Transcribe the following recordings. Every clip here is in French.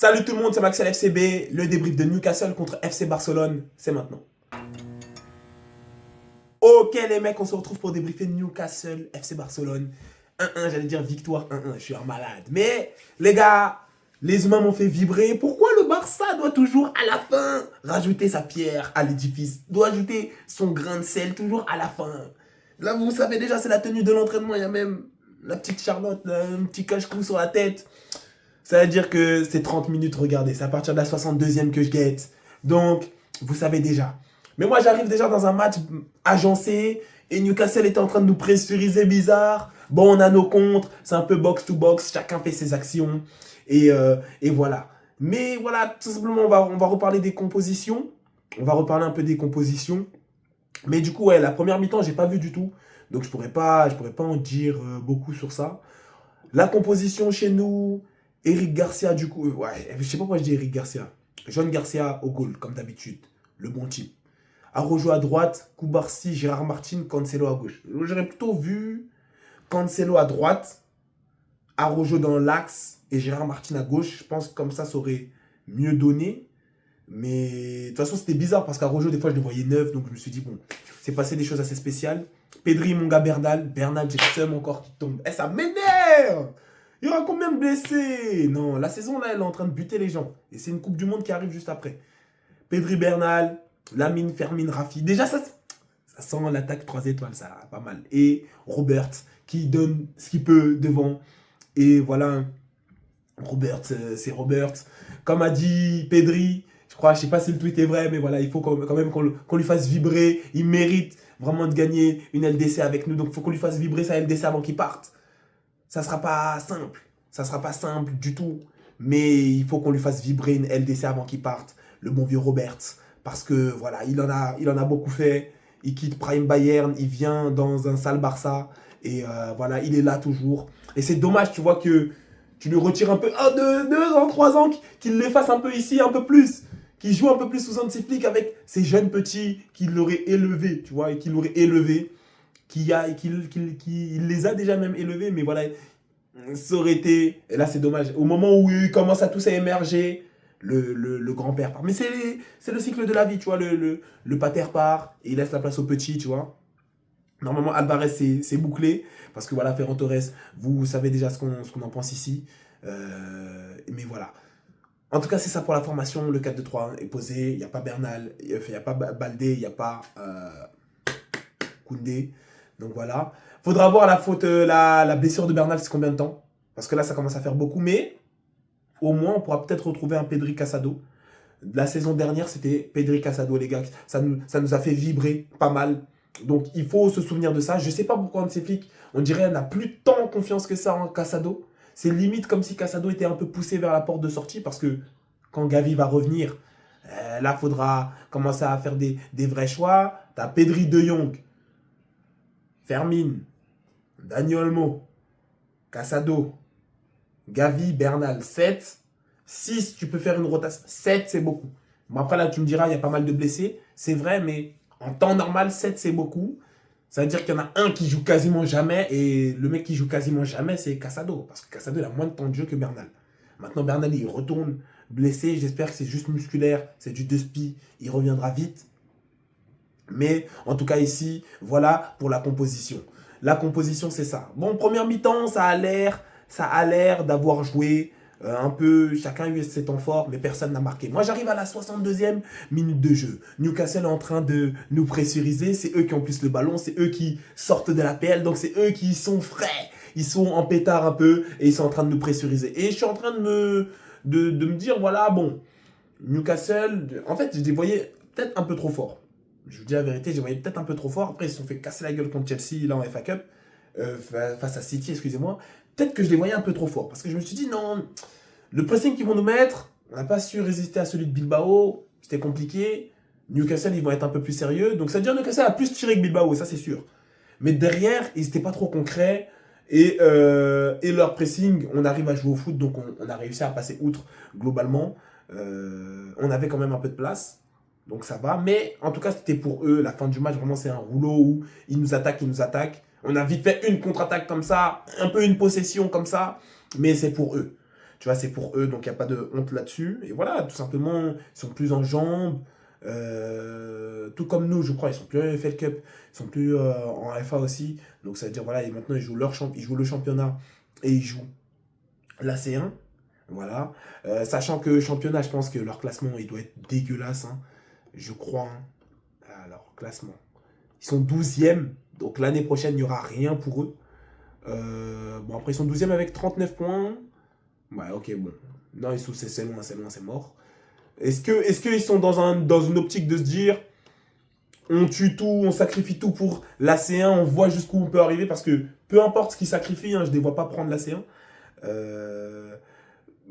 Salut tout le monde, c'est Maxel FCB. Le débrief de Newcastle contre FC Barcelone, c'est maintenant. Ok les mecs, on se retrouve pour débriefer Newcastle FC Barcelone. 1-1, j'allais dire victoire 1-1, je suis un malade. Mais les gars, les humains m'ont fait vibrer. Pourquoi le Barça doit toujours à la fin rajouter sa pierre à l'édifice, doit ajouter son grain de sel toujours à la fin? Là, vous savez déjà, c'est la tenue de l'entraînement. Il y a même la petite Charlotte, là, un petit cache-cou sur la tête. Ça veut dire que c'est 30 minutes, regardez. C'est à partir de la 62e que je guette. Donc, vous savez déjà. Mais moi, j'arrive déjà dans un match agencé. Et Newcastle était en train de nous pressuriser bizarre. Bon, on a nos contres. C'est un peu box-to-box. Chacun fait ses actions. Et voilà. Mais voilà, tout simplement, on va reparler des compositions. On va reparler un peu des compositions. Mais du coup, ouais, la première mi-temps, j'ai pas vu du tout. Donc, je pourrais pas en dire beaucoup sur ça. La composition chez nous, Eric Garcia, du coup, ouais, je sais pas pourquoi je dis Eric Garcia. John Garcia au goal, comme d'habitude. Le bon type. Araujo à droite, Koubarsi, Gérard Martin, Cancelo à gauche. J'aurais plutôt vu Cancelo à droite, Araujo dans l'axe et Gérard Martin à gauche. Je pense que comme ça aurait mieux donné. Mais de toute façon, c'était bizarre parce qu'Araujo, des fois, je le voyais neuf. Donc, je me suis dit, bon, c'est passé des choses assez spéciales. Pedri, mon gars, Bernal. Bernal, j'ai le seum encore qui tombe. Eh, ça m'énerve! Il y aura combien de blessés? Non, la saison, là, elle est en train de buter les gens. Et c'est une Coupe du Monde qui arrive juste après. Pedri, Bernal, Lamine, Fermin, Rafi. Déjà, ça sent l'attaque 3 étoiles, ça, pas mal. Et Robert, qui donne ce qu'il peut devant. Et voilà, Robert, c'est Robert. Comme a dit Pedri, je sais pas si le tweet est vrai, mais voilà, il faut quand même qu'on lui fasse vibrer. Il mérite vraiment de gagner une LDC avec nous. Donc, il faut qu'on lui fasse vibrer sa LDC avant qu'il parte. Ça sera pas simple. Ça sera pas simple du tout. Mais il faut qu'on lui fasse vibrer une LDC avant qu'il parte. Le bon vieux Robert. Parce que voilà, il en a beaucoup fait. Il quitte Prime Bayern. Il vient dans un sale Barça. Et voilà, il est là toujours. Et c'est dommage, tu vois, que tu lui retires un peu, 2 ans, 3 ans, qu'il les fasse un peu ici, un peu plus. Qu'il joue un peu plus sous Hansi Flick avec ces jeunes petits qu'il aurait élevés, tu vois, et qu'il aurait élevés. Il les a déjà même élevés, mais voilà, ça aurait été, et là c'est dommage, au moment où ils commencent à tous à émerger, le grand-père part. Mais c'est le cycle de la vie, tu vois, le pater part, et il laisse la place au petit, tu vois. Normalement, Alvarez, c'est bouclé, parce que voilà, Ferran Torres, vous savez déjà ce qu'on en pense ici. Mais voilà. En tout cas, c'est ça pour la formation. Le 4-2-3 est posé. Il n'y a pas Bernal, il n'y a pas Baldé, il n'y a pas Koundé. Donc voilà. Faudra voir la faute, la blessure de Bernal, c'est combien de temps? Parce que là, ça commence à faire beaucoup. Mais au moins, on pourra peut-être retrouver un Pedri Casado. La saison dernière, c'était Pedri Casado, les gars. Ça nous a fait vibrer pas mal. Donc, il faut se souvenir de ça. Je ne sais pas pourquoi Hansi Flick, on dirait, n'a plus tant confiance que ça en Casado. C'est limite comme si Casado était un peu poussé vers la porte de sortie parce que quand Gavi va revenir, là, il faudra commencer à faire des vrais choix. Tu as Pedri De Jong, Fermin, Dani Olmo, Casado, Gavi, Bernal, 7. 6, tu peux faire une rotation. 7, c'est beaucoup. Bon, après, là, tu me diras, il y a pas mal de blessés. C'est vrai, mais en temps normal, 7, c'est beaucoup. Ça veut dire qu'il y en a un qui joue quasiment jamais. Et le mec qui joue quasiment jamais, c'est Casado. Parce que Casado, il a moins de temps de jeu que Bernal. Maintenant, Bernal, il retourne blessé. J'espère que c'est juste musculaire. C'est du 2 spi. Il reviendra vite. Mais en tout cas, ici, voilà pour la composition. La composition, c'est ça. Bon, première mi-temps, ça a l'air d'avoir joué un peu, chacun a eu ses temps forts, mais personne n'a marqué. Moi, j'arrive à la 62e minute de jeu. Newcastle est en train de nous pressuriser. C'est eux qui ont plus le ballon. C'est eux qui sortent de la PL. Donc, c'est eux qui sont frais. Ils sont en pétard un peu et ils sont en train de nous pressuriser. Et je suis en train de me dire, voilà, bon, Newcastle, en fait, je les voyais peut-être un peu trop forts. Je vous dis la vérité, je les voyais peut-être un peu trop forts. Après, ils se sont fait casser la gueule contre Chelsea, là, en FA Cup. Face à City, excusez-moi. Peut-être que je les voyais un peu trop forts. Parce que je me suis dit, non, le pressing qu'ils vont nous mettre, on n'a pas su résister à celui de Bilbao. C'était compliqué. Newcastle, ils vont être un peu plus sérieux. Donc, ça veut dire que Newcastle a plus tiré que Bilbao, ça c'est sûr. Mais derrière, ils n'étaient pas trop concrets. Et leur pressing, on arrive à jouer au foot. Donc, on a réussi à passer outre globalement. On avait quand même un peu de place. Donc, ça va. Mais en tout cas, c'était pour eux. La fin du match, vraiment, c'est un rouleau où ils nous attaquent, ils nous attaquent. On a vite fait une contre-attaque comme ça, un peu une possession comme ça, mais c'est pour eux. Tu vois, c'est pour eux, donc il n'y a pas de honte là-dessus. Et voilà, tout simplement, ils sont plus en jambes. Tout comme nous, je crois, ils sont plus en FL Cup, ils sont plus en FA aussi. Donc ça veut dire, voilà, et maintenant ils jouent, ils jouent le championnat et ils jouent la C1. Voilà. Sachant que championnat, je pense que leur classement, il doit être dégueulasse, hein. Je crois, hein. Alors, classement. Ils sont 12e, donc l'année prochaine, il n'y aura rien pour eux. Bon, après, ils sont 12e avec 39 points. Ouais, ok, bon. Non, c'est loin, c'est loin, c'est mort. Est-ce qu'ils sont dans une optique de se dire, on tue tout, on sacrifie tout pour la C1, on voit jusqu'où on peut arriver, parce que peu importe ce qu'ils sacrifient, hein, je ne les vois pas prendre la C1.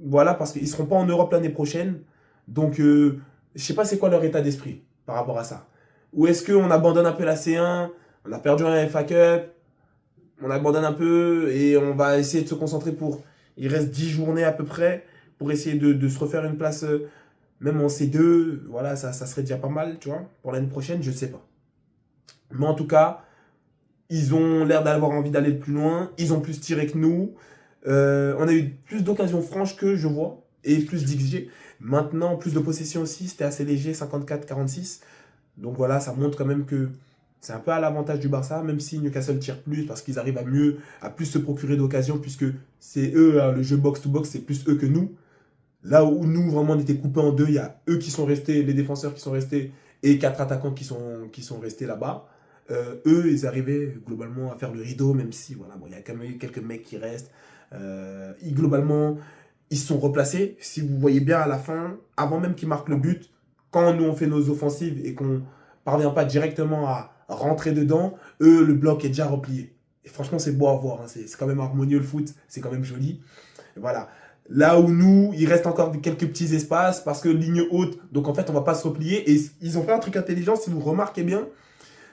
Voilà, parce qu'ils ne seront pas en Europe l'année prochaine. Donc, je ne sais pas c'est quoi leur état d'esprit par rapport à ça. Ou est-ce qu'on abandonne un peu la C1, on a perdu un FA Cup, on abandonne un peu et on va essayer de se concentrer pour... Il reste 10 journées à peu près pour essayer de se refaire une place, même en C2. Voilà, ça serait déjà pas mal, tu vois. Pour l'année prochaine, je ne sais pas. Mais en tout cas, ils ont l'air d'avoir envie d'aller plus loin. Ils ont plus tiré que nous. On a eu plus d'occasions franches que je vois. Et plus d'XG. Maintenant, plus de possession aussi. C'était assez léger, 54-46. Donc voilà, ça montre quand même que c'est un peu à l'avantage du Barça, même si Newcastle tire plus parce qu'ils arrivent à plus se procurer d'occasions, puisque c'est eux, hein, le jeu box-to-box, c'est plus eux que nous. Là où nous, vraiment, on était coupés en deux, il y a eux qui sont restés, les défenseurs qui sont restés, et 4 attaquants qui sont restés là-bas. Eux, ils arrivaient globalement à faire le rideau, même si, voilà, bon, il y a quand même eu quelques mecs qui restent. Globalement, ils se sont replacés. Si vous voyez bien à la fin, avant même qu'ils marquent le but, quand nous on fait nos offensives et qu'on parvient pas directement à rentrer dedans, eux, le bloc est déjà replié. Et franchement, c'est beau à voir, hein. C'est quand même harmonieux le foot, c'est quand même joli. Et voilà. Là où nous, il reste encore quelques petits espaces parce que ligne haute, donc en fait, on va pas se replier. Et ils ont fait un truc intelligent, si vous remarquez bien,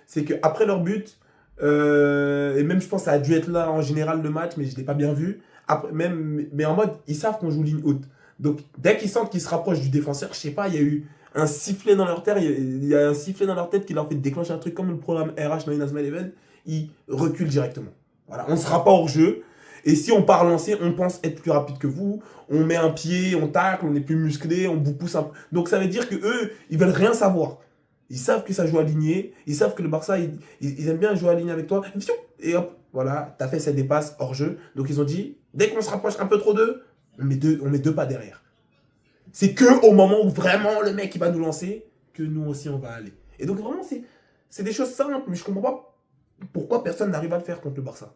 c'est qu'après leur but, et même je pense que ça a dû être là en général le match, mais je ne l'ai pas bien vu. Après, même, mais en mode, ils savent qu'on joue ligne haute. Donc dès qu'ils sentent qu'ils se rapprochent du défenseur, je sais pas, il y a eu un sifflet dans leur tête, il y a un sifflet dans leur tête qui leur fait déclencher un truc comme le programme RH dans Inazuma Eleven, ils reculent directement. Voilà, on ne sera pas hors jeu. Et si on part lancer, on pense être plus rapide que vous. On met un pied, on tacle, on est plus musclé, on vous pousse un peu. Donc ça veut dire que eux, ils veulent rien savoir. Ils savent que ça joue aligné. Ils savent que le Barça, ils aiment bien jouer aligné avec toi. Et hop, voilà, t'as fait cette dépasse hors jeu. Donc ils ont dit, dès qu'on se rapproche un peu trop d'eux, on met deux pas derrière. C'est que au moment où vraiment le mec il va nous lancer, que nous aussi on va aller. Et donc vraiment, c'est des choses simples, mais je comprends pas pourquoi personne n'arrive à le faire contre le Barça.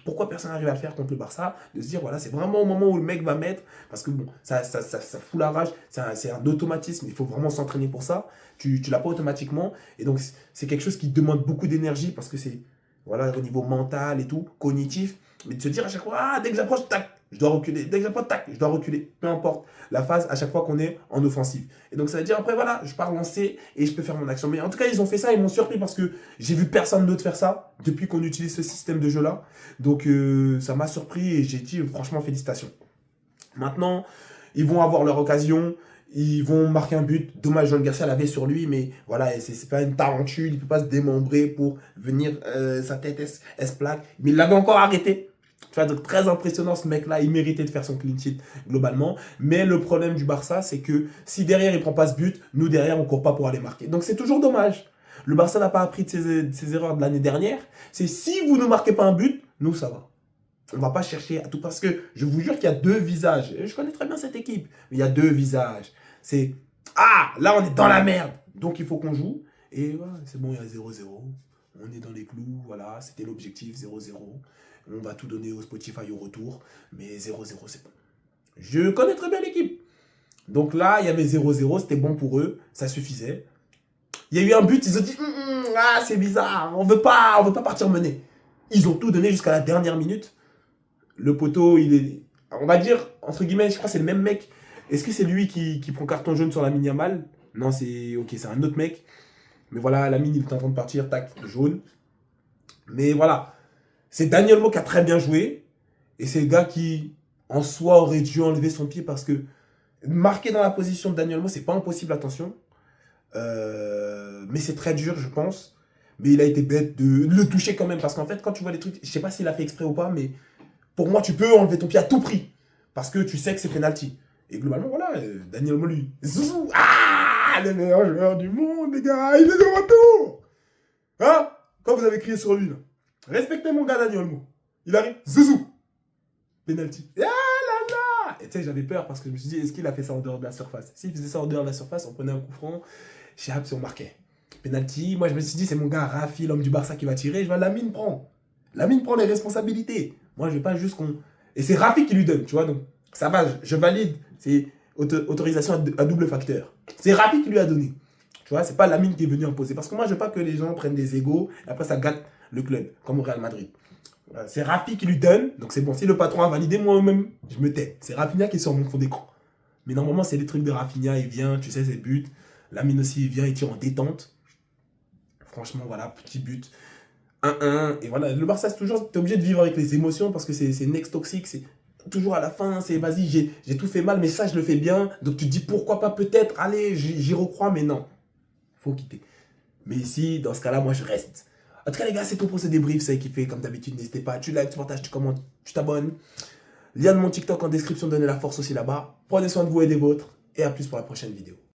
Pourquoi personne n'arrive à le faire contre le Barça? De se dire, voilà, c'est vraiment au moment où le mec va mettre, parce que bon, ça fout la rage, c'est un automatisme, il faut vraiment s'entraîner pour ça. Tu l'as pas automatiquement, et donc c'est quelque chose qui demande beaucoup d'énergie, parce que c'est, voilà, au niveau mental et tout, cognitif, mais de se dire à chaque fois, ah, dès que j'approche, tac, je dois reculer, dès que j'approche, tac, je dois reculer, peu importe la phase, à chaque fois qu'on est en offensive. Et donc ça veut dire, après, voilà, je pars lancer et je peux faire mon action. Mais en tout cas, ils ont fait ça, ils m'ont surpris parce que j'ai vu personne d'autre faire ça depuis qu'on utilise ce système de jeu-là. Donc ça m'a surpris et j'ai dit, franchement, félicitations. Maintenant, ils vont avoir leur occasion. Ils vont marquer un but. Dommage, Joan Garcia l'avait sur lui, mais voilà, c'est pas une tarentule. Il ne peut pas se démembrer pour venir. Sa tête, elle se plaque. Mais il l'avait encore arrêté. Tu vois, donc très impressionnant ce mec-là. Il méritait de faire son clean sheet globalement. Mais le problème du Barça, c'est que si derrière il ne prend pas ce but, nous derrière on ne court pas pour aller marquer. Donc c'est toujours dommage. Le Barça n'a pas appris de ses erreurs de l'année dernière. C'est si vous ne marquez pas un but, nous ça va. On va pas chercher à tout parce que je vous jure qu'il y a deux visages. Je connais très bien cette équipe, mais il y a deux visages. C'est ah, là on est dans la merde, donc il faut qu'on joue. Et voilà, c'est bon, il y a 0-0. On est dans les clous, voilà, c'était l'objectif 0-0. On va tout donner au Spotify au retour, mais 0-0 c'est bon. Je connais très bien l'équipe. Donc là, il y avait 0-0, c'était bon pour eux, ça suffisait. Il y a eu un but, ils ont dit ah, c'est bizarre, on veut pas partir mener. Ils ont tout donné jusqu'à la dernière minute. Le poteau, il est, on va dire, entre guillemets, je crois que c'est le même mec. Est-ce que c'est lui qui prend carton jaune sur Lamine Yamal? Non, c'est ok, c'est un autre mec. Mais voilà, Lamine, il est en train de partir, tac, jaune. Mais voilà, c'est Daniel Mo qui a très bien joué. Et c'est le gars qui, en soi, aurait dû enlever son pied parce que marquer dans la position de Daniel Mo, c'est pas impossible, attention. Mais c'est très dur, je pense. Mais il a été bête de le toucher quand même. Parce qu'en fait, quand tu vois les trucs, je sais pas s'il a fait exprès ou pas, mais pour moi, tu peux enlever ton pied à tout prix. parce que tu sais que c'est penalty. Et globalement, voilà, Daniel Molu, Zouzou, ah, le meilleur joueur du monde, les gars, il est de retour. Hein? Quand vous avez crié sur lui, là, respectez mon gars Daniel Olmo. Il arrive, Zouzou, penalty. Ah là là! Et tu sais, j'avais peur parce que je me suis dit, est-ce qu'il a fait ça en dehors de la surface? S'il faisait ça en dehors de la surface, on prenait un coup franc, Chiaps, on marquait. Penalty, moi je me suis dit, c'est mon gars Rafi, l'homme du Barça qui va tirer, je vais Lamine prendre. Lamine prend les responsabilités. Moi, je vais pas juste qu'on. Et c'est Rafi qui lui donne, tu vois, donc ça va, je valide. C'est autorisation à double facteur. C'est Rafi qui lui a donné. Tu vois, c'est pas Lamine qui est venu imposer. Parce que moi, je veux pas que les gens prennent des égos et après ça gâte le club, comme au Real Madrid. Voilà, c'est Rafi qui lui donne, donc c'est bon. Si le patron a validé, moi-même, je me tais. C'est Rafinha qui est sur mon fond d'écran. Mais normalement, c'est les trucs de Rafinha, il vient, tu sais, ses buts. Lamine aussi, il vient, il tire en détente. Franchement, voilà, petit but. 1-1. Et voilà, le Barça, c'est toujours, t'es obligé de vivre avec les émotions parce que c'est next toxique, c'est toujours à la fin, c'est vas-y, j'ai tout fait mal, mais ça, je le fais bien. Donc tu te dis pourquoi pas peut-être, allez, j'y recrois, mais non. Faut quitter. Mais ici, dans ce cas-là, moi, je reste. En tout cas, les gars, c'est tout pour ce débrief. C'est kiffé, comme d'habitude. N'hésitez pas, tu likes, tu partages, tu commentes, tu t'abonnes. Lien de mon TikTok en description, donnez la force aussi là-bas. Prenez soin de vous et des vôtres. Et à plus pour la prochaine vidéo.